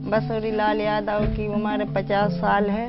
बसोरी लाल यादव की उम्र 50 साल है।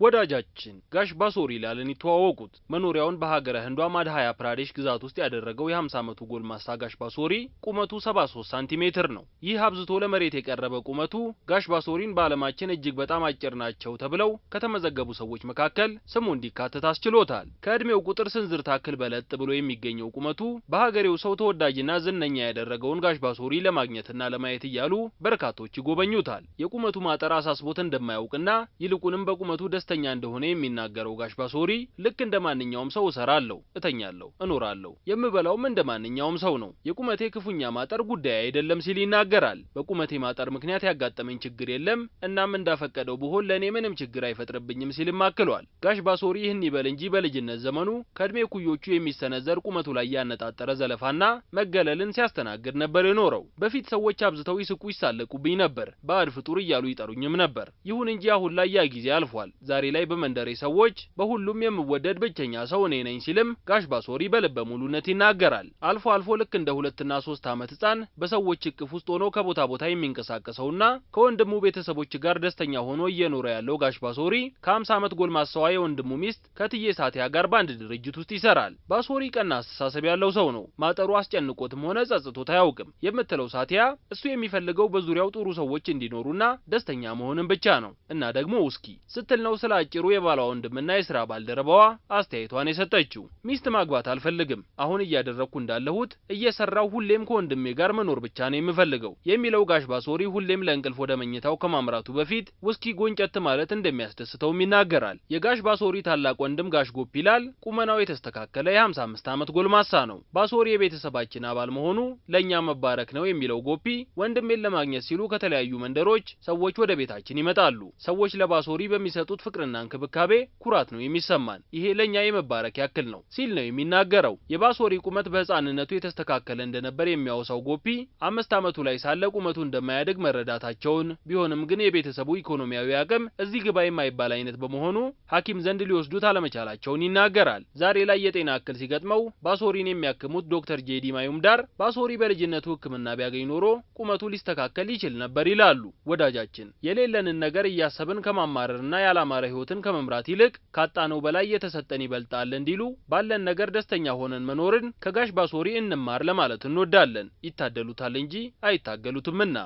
ወዳጃችን ጋሽ ባሶሪ ላለን ይተዋወቁት መኖሪያውን በሀገረ ህንዷ ማድሃያ ፕራዴሽ ግዛት ውስጥ ያደረገው የ50 ዓመቱ ጎልማሳ ጋሽ ባሶሪ ቁመቱ 73 ሳንቲሜትር ነው። ይህ አብዝቶ ለመሬት የቀረበ ቁመቱ ጋሽ ባሶሪን በዓለማችን እጅግ በጣም አጭር ናቸው ተብለው ከተመዘገቡ ሰዎች መካከል ስሙ እንዲካተት አስችሎታል። ከእድሜው ቁጥር ስንዝር ታክል በለጥ ብሎ የሚገኘው ቁመቱ በሀገሬው ሰው ተወዳጅና ዝነኛ ያደረገውን ጋሽ ባሶሪ ለማግኘትና ለማየት እያሉ በርካቶች ይጎበኙታል። የቁመቱ ማጠር አሳስቦት እንደማያውቅና ይልቁንም በቁመቱ ደስተኛ እንደሆነ የሚናገረው ጋሽ ባሶሪ ልክ እንደማንኛውም ሰው እሰራለሁ፣ እተኛለሁ፣ እኖራለሁ፣ የምበላውም እንደማንኛውም ሰው ነው። የቁመቴ ክፉኛ ማጠር ጉዳይ አይደለም ሲል ይናገራል። በቁመቴ ማጠር ምክንያት ያጋጠመኝ ችግር የለም፣ እናም እንዳፈቀደው ብሆን ለኔ ምንም ችግር አይፈጥርብኝም ሲል ማክሏል። ጋሽ ባሶሪ ይህን ይበል እንጂ በልጅነት ዘመኑ ከእድሜ ኩዮቹ የሚሰነዘር ቁመቱ ላይ ያነጣጠረ ዘለፋና መገለልን ሲያስተናግድ ነበር የኖረው። በፊት ሰዎች አብዝተው ይስቁ ይሳለቁብኝ ነበር፣ ባዕድ ፍጡር እያሉ ይጠሩኝም ነበር። ይሁን እንጂ አሁን ላይ ያ ጊዜ አልፏል። ዛሬ ላይ በመንደሬ ሰዎች በሁሉም የምወደድ ብቸኛ ሰው እኔ ነኝ ሲልም ጋሽ ባሶሪ በልበ ሙሉነት ይናገራል። አልፎ አልፎ ልክ እንደ 2 እና 3 ዓመት ህፃን በሰዎች እቅፍ ውስጥ ሆኖ ከቦታ ቦታ የሚንቀሳቀሰውና ከወንድሙ ቤተሰቦች ጋር ደስተኛ ሆኖ እየኖረ ያለው ጋሽ ባሶሪ ከ50 ዓመት ጎልማሳዋ የወንድሙ ሚስት ከትዬ ሳቲያ ጋር በአንድ ድርጅት ውስጥ ይሰራል። ባሶሪ ቀና አስተሳሰብ ያለው ሰው ነው። ማጠሩ አስጨንቆትም ሆነ ጸጽቶት አያውቅም የምትለው ሳቲያ እሱ የሚፈልገው በዙሪያው ጥሩ ሰዎች እንዲኖሩና ደስተኛ መሆንን ብቻ ነው። እና ደግሞ ውስኪ ስትል ነው ስለ አጭሩ የባሏ ወንድምና የሥራ ባልደረባዋ አስተያየቷን የሰጠችው። ሚስት ማግባት አልፈልግም፣ አሁን እያደረኩ እንዳለሁት እየሰራው ሁሌም ከወንድሜ ጋር መኖር ብቻ ነው የምፈልገው የሚለው ጋሽ ባሶሪ ሁሌም ለእንቅልፍ ወደ መኝታው ከማምራቱ በፊት ውስኪ ጎንጨት ማለት እንደሚያስደስተውም ይናገራል። የጋሽ ባሶሪ ታላቅ ወንድም ጋሽ ጎፒላል ቁመናው የተስተካከለ የ55 ዓመት ጎልማሳ ነው። ባሶሪ የቤተሰባችን አባል መሆኑ ለኛ መባረክ ነው የሚለው ጎፒ ወንድሜን ለማግኘት ሲሉ ከተለያዩ መንደሮች ሰዎች ወደ ቤታችን ይመጣሉ። ሰዎች ለባሶሪ በሚሰጡት ፍቅርና እንክብካቤ ኩራት ነው የሚሰማን። ይሄ ለኛ የመባረክ ያክል ነው ሲል ነው የሚናገረው። የባሶሪ ቁመት በህፃንነቱ የተስተካከለ እንደነበር የሚያወሳው ጎፒ 5 ዓመቱ ላይ ሳለ ቁመቱ እንደማያድግ መረዳታቸውን ቢሆንም ግን የቤተሰቡ ኢኮኖሚያዊ አቅም እዚህ ግባ የማይባል አይነት በመሆኑ ሐኪም ዘንድ ሊወስዱት አለመቻላቸውን ይናገራል። ዛሬ ላይ የጤና እክል ሲገጥመው ባሶሪን የሚያክሙት ዶክተር ጄዲ ማዩምዳር ባሶሪ በልጅነቱ ሕክምና ቢያገኝ ኖሮ ቁመቱ ሊስተካከል ይችል ነበር ይላሉ። ወዳጃችን የሌለንን ነገር እያሰብን ከማማረርና ያላማረ ህይወትን ከመምራት ይልቅ ካጣነው በላይ የተሰጠን ይበልጣል እንዲሉ ባለን ነገር ደስተኛ ሆነን መኖርን ከጋሽ ባሶሪ እንማር ለማለት እንወዳለን። ይታደሉታል እንጂ አይታገሉትምና።